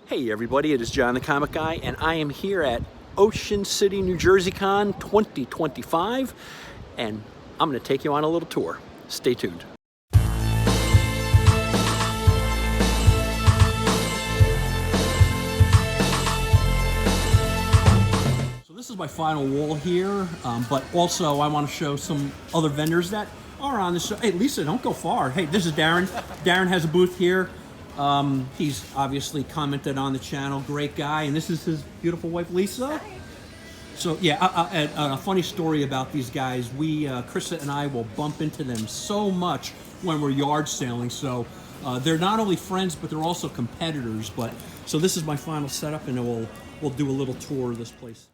Hey everybody, it is John the Comic Guy, and I am here at Ocean City, New Jersey Con 2025, and I'm going to take you on a little tour. Stay tuned. So this is my final wall here, but also I want to show some other vendors that are on the show. Hey Lisa, don't go far. Hey, this is Darren. Darren has a booth here. He's obviously commented on the channel, great guy, and this is his beautiful wife, Lisa. Hi. So yeah, a funny story about these guys. Krista and I will bump into them so much when we're yard sailing. So they're not only friends, but they're also competitors. So this is my final setup, and we'll do a little tour of this place.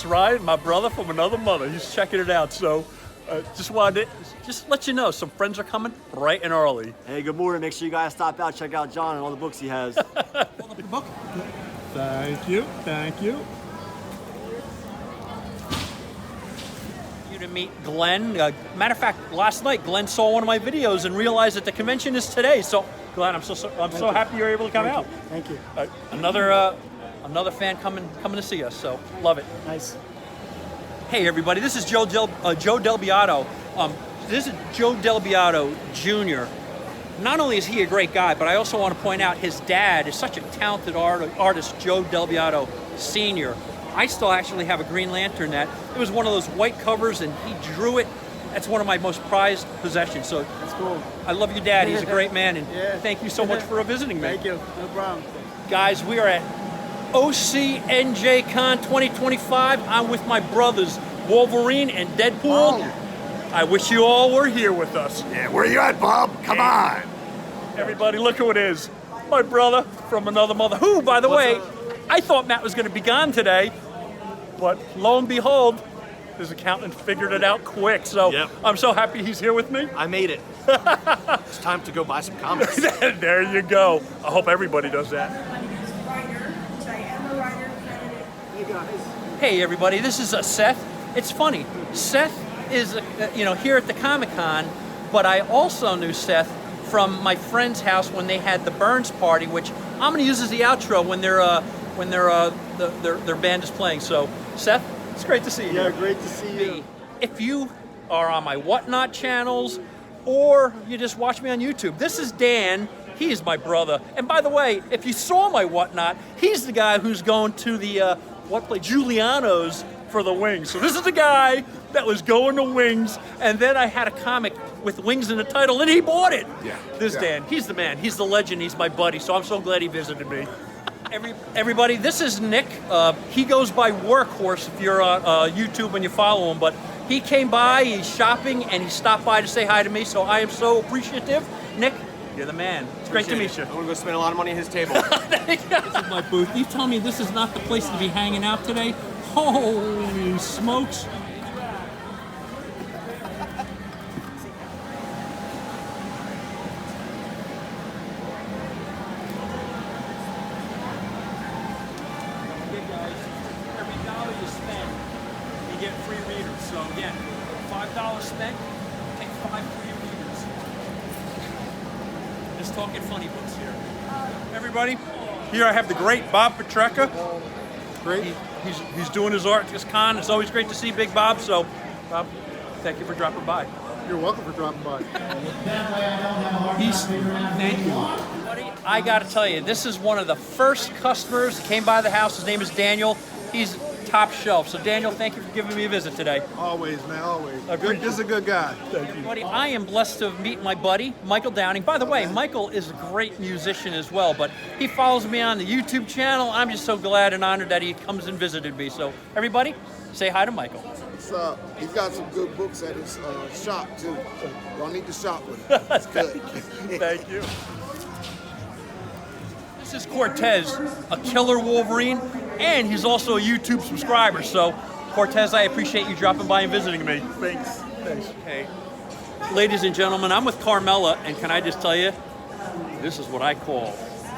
That's right, my brother from another mother. He's checking it out. So just wanted to just let you know, some friends are coming bright and early. Hey, good morning. Make sure you guys stop out, check out John and all the books he has. Hold up your book. Thank you. Thank you. You to meet Glenn. Matter of fact, last night Glenn saw one of my videos and realized that the convention is today. So Glenn, I'm so happy you're able to come out. Thank you. Another fan coming to see us. So love it. Nice. Hey everybody, this is Joe Del Beato. This is Joe Del Beato Jr. Not only is he a great guy, but I also want to point out his dad is such a talented artist, Joe Del Beato Sr. I still actually have a Green Lantern that it was one of those white covers, and he drew it. That's one of my most prized possessions. So That's cool. I love your dad. He's a great man, and thank you so much for visiting me. Thank you. No problem. Guys, we are at OCNJ Con 2025. I'm with my brothers, Wolverine and Deadpool. Oh. I wish you all were here with us. Yeah, where you at, Bob? Come on. Everybody, look who it is. My brother from another mother, who, by the way, I thought Matt was going to be gone today, but lo and behold, his accountant figured it out quick. So I'm so happy he's here with me. I made it. It's time to go buy some comics. There you go. I hope everybody does that. My name is Ryder, which I am a writer credited. Hey guys. Hey everybody, this is Seth. It's funny, Seth is here at the Comic-Con, but I also knew Seth from my friend's house when they had the Burns party, which I'm going to use as the outro when their band is playing. So Seth, it's great to see you. Yeah, great to see you. If you are on my Whatnot channels or you just watch me on YouTube, this is Dan. He is my brother. And by the way, if you saw my Whatnot, he's the guy who's going to the Giuliano's for the Wings. So this is the guy that was going to Wings, and then I had a comic with Wings in the title, and he bought it. Yeah. Dan, he's the man. He's the legend. He's my buddy. So I'm so glad he visited me. Everybody, this is Nick. He goes by Workhorse if you're on YouTube and you follow him, but he came by, he's shopping, and he stopped by to say hi to me, so I am so appreciative. Nick, you're the man. It's great to meet you. I'm going to go spend a lot of money at his table. This is my booth. You tell me this is not the place to be hanging out today? Holy smokes. Get free readers. So again, $5 spent, take 5 free readers. Just talking funny books here. Everybody, here I have the great Bob Petrecka. Great. He's doing his art at this con. It's always great to see Big Bob. So, Bob, thank you for dropping by. You're welcome for dropping by. Thank you. Buddy, I got to tell you, this is one of the first customers that came by the house. His name is Daniel. He's top shelf. So Daniel, thank you for giving me a visit today. Always, man, always. Appreciate This is a good guy. Thank you. Buddy, I am blessed to meet my buddy, Michael Downing. By the way, Michael is a great musician as well, but he follows me on the YouTube channel. I'm just so glad and honored that he comes and visited me. So everybody, say hi to Michael. What's up? He's got some good books at his shop too. Y'all need to shop with him. It's good. Thank you. This is Cortez, a killer Wolverine, and he's also a YouTube subscriber. So, Cortez, I appreciate you dropping by and visiting me. Thanks. Hey, ladies and gentlemen, I'm with Carmela, and can I just tell you, this is what I call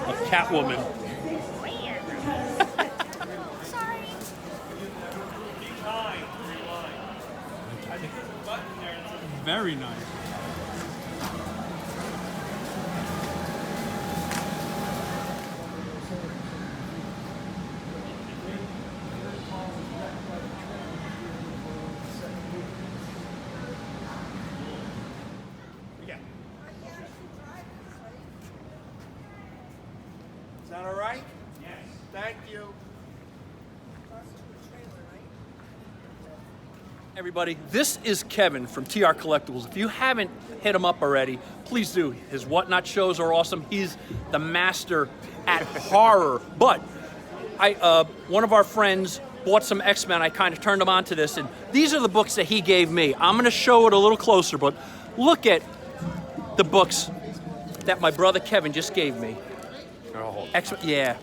a Catwoman. Sorry. Very nice. Is that all right? Yes. Thank you. Everybody, this is Kevin from TR Collectibles. If you haven't hit him up already, please do. His Whatnot shows are awesome. He's the master at horror. But one of our friends bought some X-Men. I kind of turned him on to this, and these are the books that he gave me. I'm going to show it a little closer, but look at the books that my brother Kevin just gave me. X-Men, yeah.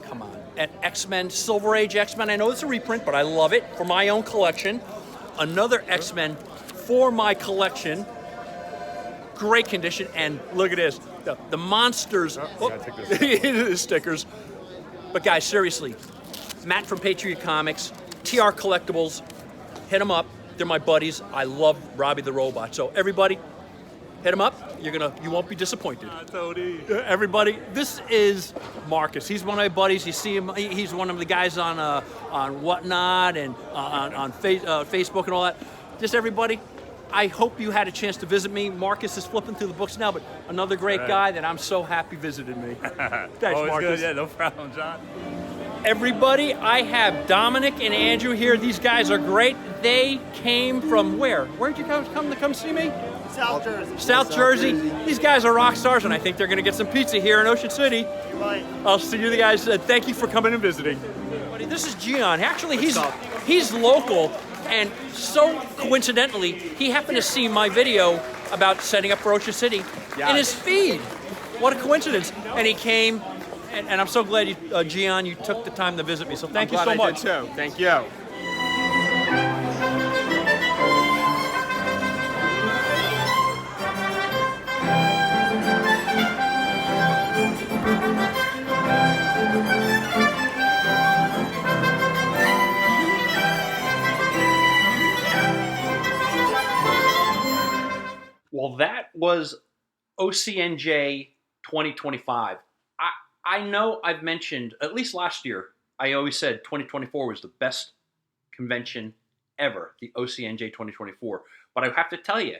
Come on. an X-Men, Silver Age X-Men. I know it's a reprint, but I love it for my own collection. Another X-Men for my collection. Great condition, and look at this. The monsters. Stickers. But guys, seriously, Matt from Patriot Comics, TR Collectibles, hit them up. They're my buddies. I love Robbie the Robot. So everybody, hit them up. You won't be disappointed. Everybody, this is Marcus. He's one of my buddies. You see him. He's one of the guys on Whatnot and on Facebook and all that. Just everybody. I hope you had a chance to visit me. Marcus is flipping through the books now, but another great guy that I'm so happy visited me. Thanks, Always Marcus. good. Yeah, no problem, John. Everybody, I have Dominic and Andrew here. These guys are great. They came from where? Where'd you come to see me? South Jersey. South Jersey. These guys are rock stars, and I think they're going to get some pizza here in Ocean City. You might. I'll see you guys. Thank you for coming and visiting. This is Gian. Actually, he's local, and so coincidentally, he happened to see my video about setting up for Ocean City in his feed. What a coincidence. And he came, and I'm so glad, Gian, you took the time to visit me. So thank you so much. I did too. Thank you. Well, that was OCNJ 2025. I know I've mentioned, at least last year, I always said 2024 was the best convention ever, the OCNJ 2024. But I have to tell you,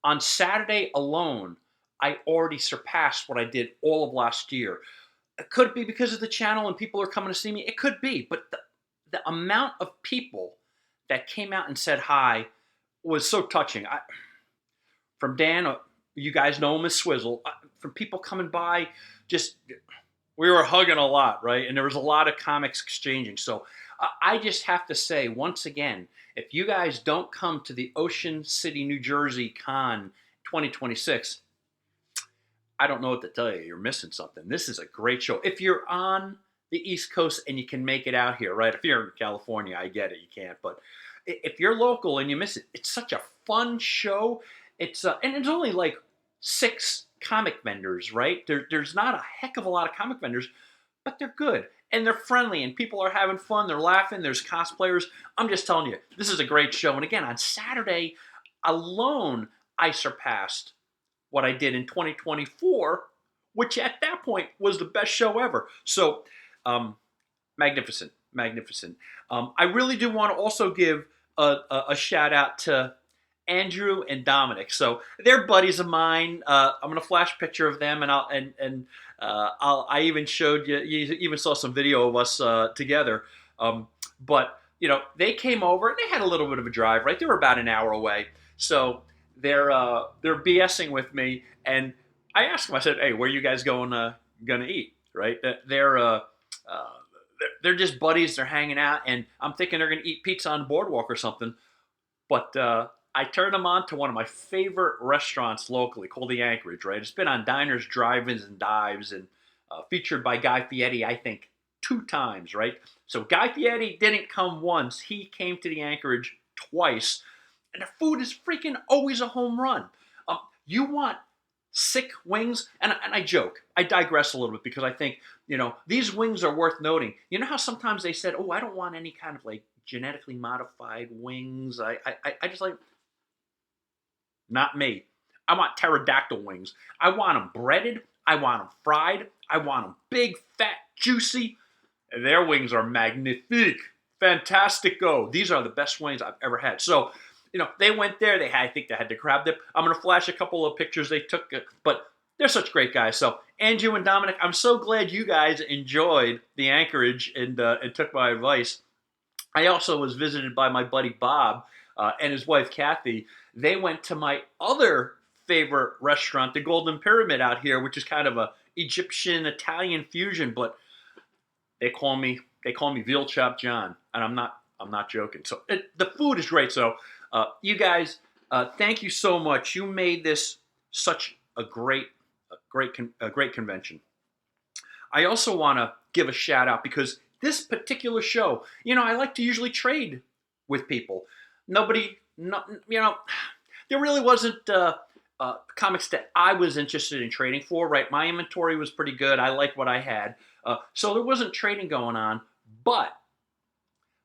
on Saturday alone, I already surpassed what I did all of last year. It could be because of the channel and people are coming to see me. It could be, but the amount of people that came out and said hi was so touching. From Dan, you guys know him as Swizzle, from people coming by, we were hugging a lot, right? And there was a lot of comics exchanging. So I just have to say, once again, if you guys don't come to the Ocean City, New Jersey Con 2026, I don't know what to tell you. You're missing something. This is a great show. If you're on the East Coast and you can make it out here, right? If you're in California, I get it, you can't. But if you're local and you miss it, it's such a fun show. And it's only like 6 comic vendors, right? There's not a heck of a lot of comic vendors, but they're good and they're friendly and people are having fun. They're laughing. There's cosplayers. I'm just telling you, this is a great show. And again, on Saturday alone, I surpassed what I did in 2024, which at that point was the best show ever. So, magnificent. I really do want to also give a shout out to Andrew and Dominic. So they're buddies of mine. I'm gonna flash a picture of them, and I even showed you. You even saw some video of us together. But you know, they came over and they had a little bit of a drive. Right, they were about an hour away. So they're BSing with me, and I asked them. I said, "Hey, where are you guys gonna eat?" Right? They're just buddies. They're hanging out, and I'm thinking they're gonna eat pizza on the boardwalk or something. But I turned them on to one of my favorite restaurants locally called the Anchorage, right? It's been on Diners, Drive-Ins, and Dives and featured by Guy Fieri, I think, 2 times, right? So Guy Fieri didn't come once. He came to the Anchorage twice. And the food is freaking always a home run. You want sick wings? And I joke. I digress a little bit because I think, you know, these wings are worth noting. You know how sometimes they said, oh, I don't want any kind of like genetically modified wings. I just like... Not me. I want pterodactyl wings. I want them breaded. I want them fried. I want them big, fat, juicy. Their wings are magnifique. Fantastico. These are the best wings I've ever had. So, you know, they went there. I think they had the crab dip. I'm going to flash a couple of pictures they took. But they're such great guys. So, Andrew and Dominic, I'm so glad you guys enjoyed the Anchorage and took my advice. I also was visited by my buddy Bob and his wife Kathy. They went to my other favorite restaurant, the Golden Pyramid out here, which is kind of a Egyptian Italian fusion, but they call me Veal Chop John, and I'm not joking. So the food is great. So you guys, thank you so much. You made this such a great convention. I also want to give a shout out because this particular show, I like to usually trade with people. Nobody, no, there really wasn't comics that I was interested in trading for, right? My inventory was pretty good. I liked what I had. So there wasn't trading going on, but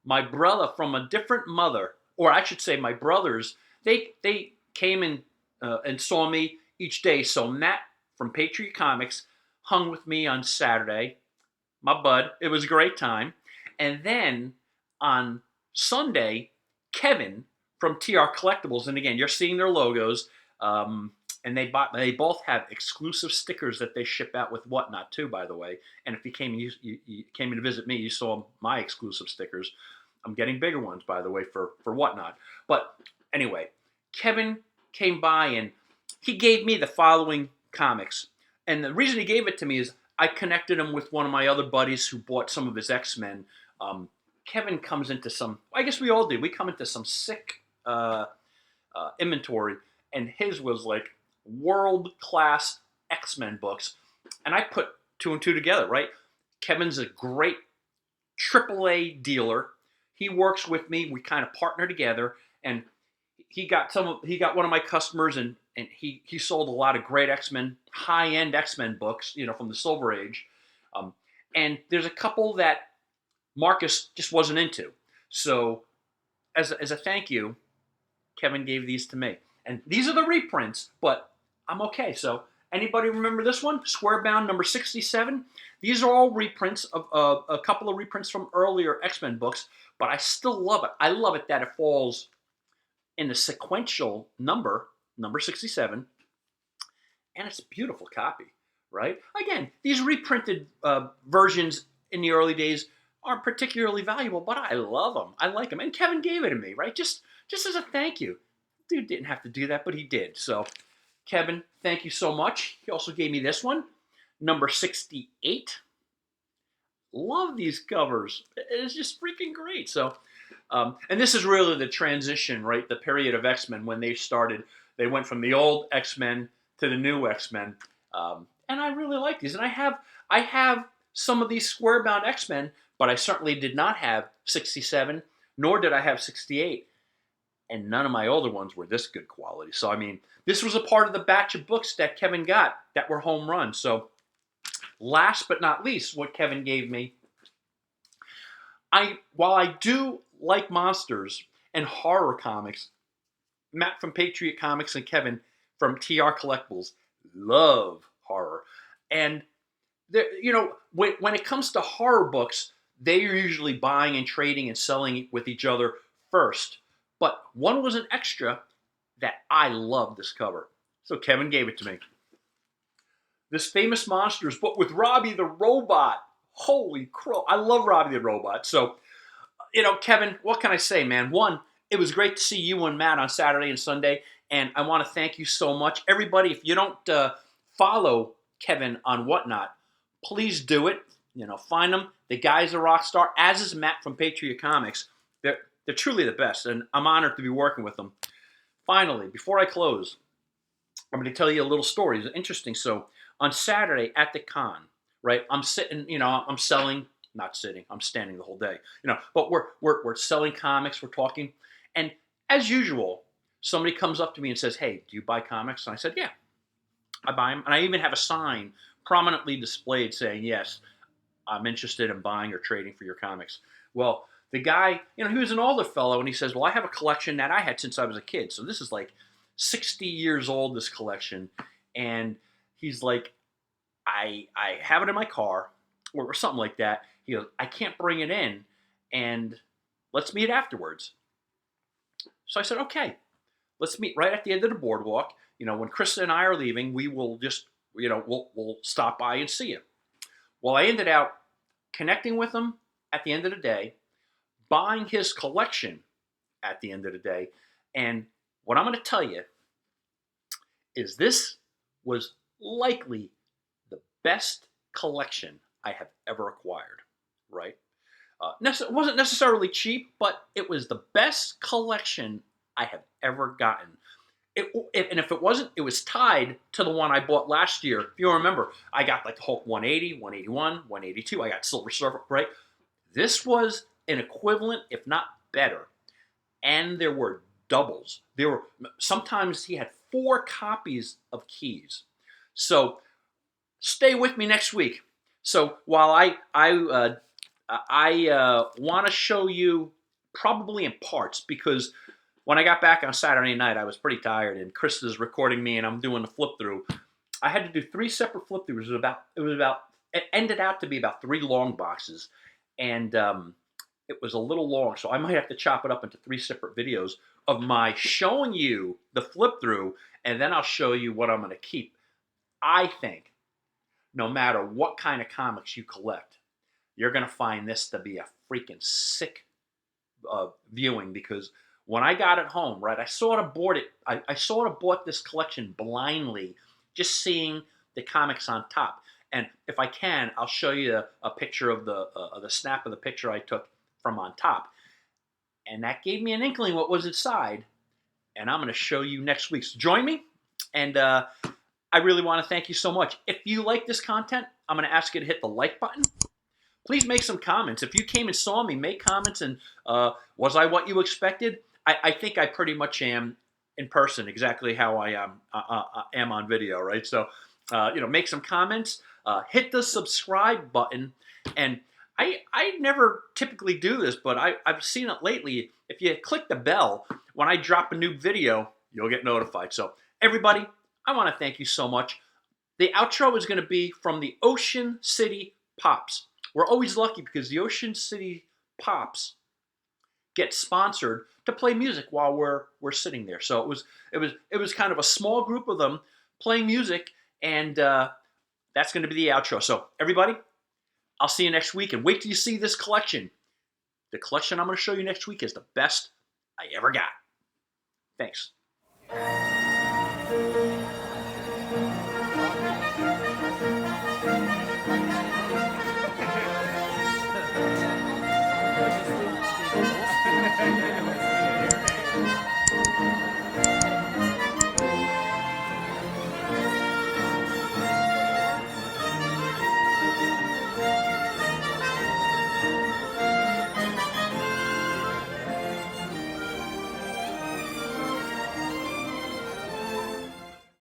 my brother from a different mother, or I should say my brothers, they came in and saw me each day. So Matt from Patriot Comics hung with me on Saturday, my bud. It was a great time. And then on Sunday, Kevin from TR Collectibles, and again, you're seeing their logos, and they both have exclusive stickers that they ship out with Whatnot too, by the way. And if you came in to visit me, you saw my exclusive stickers. I'm getting bigger ones, by the way, for Whatnot. But anyway, Kevin came by and he gave me the following comics. And the reason he gave it to me is I connected him with one of my other buddies who bought some of his X-Men. Kevin comes into some, I guess we all did. We come into some sick inventory, and his was like world-class X-Men books. And I put two and two together, right? Kevin's a great AAA dealer. He works with me. We kind of partner together, and he got one of my customers, and he sold a lot of great X-Men, high-end X-Men books, from the Silver Age. And there's a couple that Marcus just wasn't into. So as a thank you, Kevin gave these to me. And these are the reprints, but I'm okay. So anybody remember this one? Squarebound number 67. These are all reprints of a couple of reprints from earlier X-Men books, but I still love it. I love it that it falls in the sequential number 67, and it's a beautiful copy, right? Again, these reprinted versions in the early days aren't particularly valuable, but I love them. I like them, and Kevin gave it to me, right? Just as a thank you. Dude didn't have to do that, but he did. So, Kevin, thank you so much. He also gave me this one, number 68. Love these covers. It's just freaking great. So, and this is really the transition, right? The period of X-Men when they started. They went from the old X-Men to the new X-Men, and I really like these. And I have some of these square-bound X-Men, but I certainly did not have 67, nor did I have 68, and none of my older ones were this good quality. So I mean, this was a part of the batch of books that Kevin got that were home runs. So last but not least, what Kevin gave me, while I do like monsters and horror comics, Matt from Patriot Comics and Kevin from TR Collectibles love horror. And when it comes to horror books, they are usually buying and trading and selling with each other first. But one was an extra that I love this cover. So Kevin gave it to me. This Famous Monsters book with Robbie the Robot. Holy crow. I love Robbie the Robot. So, Kevin, what can I say, man? One, it was great to see you and Matt on Saturday and Sunday, and I want to thank you so much. Everybody, if you don't follow Kevin on Whatnot, please do it. Find him. The guy's a rock star, as is Matt from Patriot Comics. They're truly the best, and I'm honored to be working with them. Finally, before I close, I'm going to tell you a little story. It's interesting. So on Saturday at the con, right, I'm sitting, I'm selling, not sitting, I'm standing the whole day, but we're selling comics, we're talking, and as usual, somebody comes up to me and says, "Hey, do you buy comics?" And I said, "Yeah, I buy them." And I even have a sign prominently displayed saying, "Yes, I'm interested in buying or trading for your comics." Well, the guy, he was an older fellow, and he says, "Well, I have a collection that I had since I was a kid." So this is like 60 years old, this collection. And he's like, I have it in my car, or something like that. He goes, "I can't bring it in, and let's meet afterwards." So I said, "Okay, let's meet right at the end of the boardwalk. When Krista and I are leaving, we will just, we'll stop by and see you." Well, I ended up connecting with him at the end of the day, buying his collection at the end of the day. And what I'm going to tell you is this was likely the best collection I have ever acquired, right? It wasn't necessarily cheap, but it was the best collection I have ever gotten. And if it wasn't, it was tied to the one I bought last year. If you remember, I got like the Hulk 180, 181, 182. I got Silver Surfer, right? This was an equivalent, if not better. And there were doubles. Sometimes he had 4 copies of keys. So stay with me next week. So while I want to show you probably in parts, because when I got back on Saturday night, I was pretty tired, and Chris is recording me, and I'm doing the flip through. I had to do 3 separate flip throughs. It ended out to be about 3 long boxes, and it was a little long, so I might have to chop it up into 3 separate videos of my showing you the flip through, and then I'll show you what I'm going to keep. I think no matter what kind of comics you collect, you're going to find this to be a freaking sick viewing, because when I got it home, right, I sort of bought this collection blindly, just seeing the comics on top. And if I can, I'll show you a picture of the snap of the picture I took from on top. And that gave me an inkling what was inside. And I'm going to show you next week. So join me. And I really want to thank you so much. If you like this content, I'm going to ask you to hit the like button. Please make some comments. If you came and saw me, make comments. And was I what you expected? I think I pretty much am in person, exactly how I am on video, right? So, make some comments. Hit the subscribe button. And I never typically do this, but I've seen it lately. If you click the bell, when I drop a new video, you'll get notified. So, everybody, I want to thank you so much. The outro is going to be from the Ocean City Pops. We're always lucky because the Ocean City Pops get sponsored to play music while we're sitting there. So it was kind of a small group of them playing music, and that's going to be the outro. So everybody, I'll see you next week, and wait till you see this collection. The collection I'm going to show you next week is the best I ever got. Thanks.